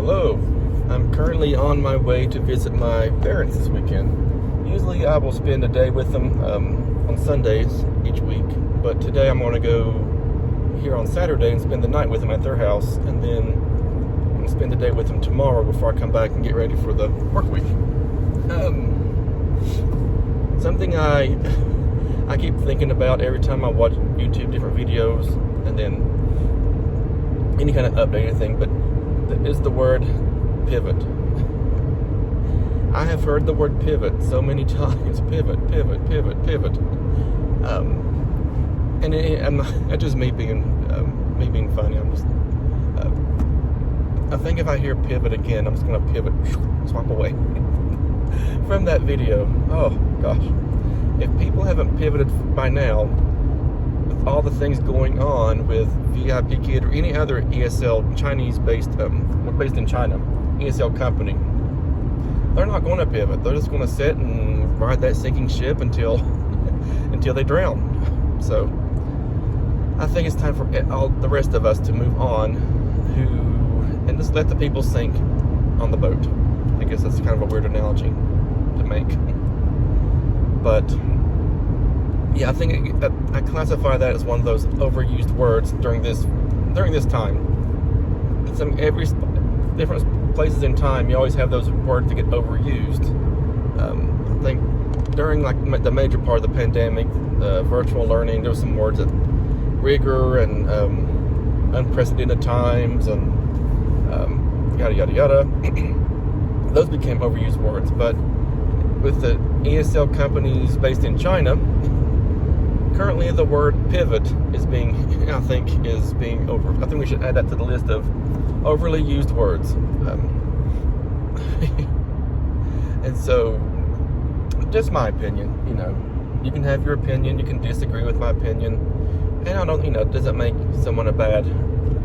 Hello. I'm currently on my way to visit my parents this weekend. Usually I will spend a day with them on Sundays each week, but today I'm going to go here on Saturday and spend the night with them at their house, and then I'm going to spend the day with them tomorrow before I come back and get ready for the work week. Something I keep thinking about every time I watch YouTube different videos, and then any kind of update or anything, but is the word pivot. I have heard the word pivot so many times. Pivot. And it's just me being funny. I'm just. I think if I hear pivot again, I'm just gonna pivot, swap away from that video. Oh gosh, if people haven't pivoted by now, with all the things going on with VIP Kid or any other ESL Chinese-based, based in China, ESL company, they're not going to pivot. They're just going to sit and ride that sinking ship until they drown. So I think it's time for all the rest of us to move on, and just let the people sink on the boat. I guess that's kind of a weird analogy to make, but yeah, I think I classify that as one of those overused words during this time. It's in every different places in time, you always have those words that get overused. I think during like the major part of the pandemic, virtual learning, there were some words that rigor and unprecedented times and yada yada yada. Those became overused words, but with the ESL companies based in China, currently the word pivot is being over. I think we should add that to the list of overly used words. And so, just my opinion, you can have your opinion, you can disagree with my opinion, and I don't, doesn't make someone a bad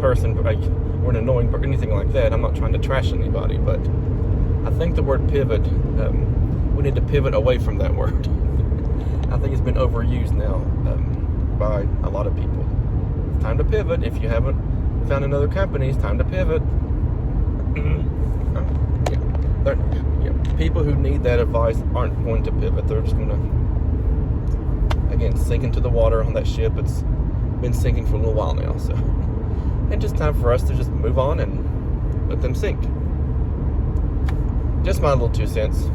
person, or an annoying or anything like that. I'm not trying to trash anybody, but I think the word pivot, we need to pivot away from that word. I think it's been overused now by a lot of people. It's time to pivot. If you haven't found another company, it's time to pivot. People who need that advice aren't going to pivot. They're just going to, again, sink into the water on that ship. It's been sinking for a little while now. So, and just time for us to just move on and let them sink. Just my little 2 cents.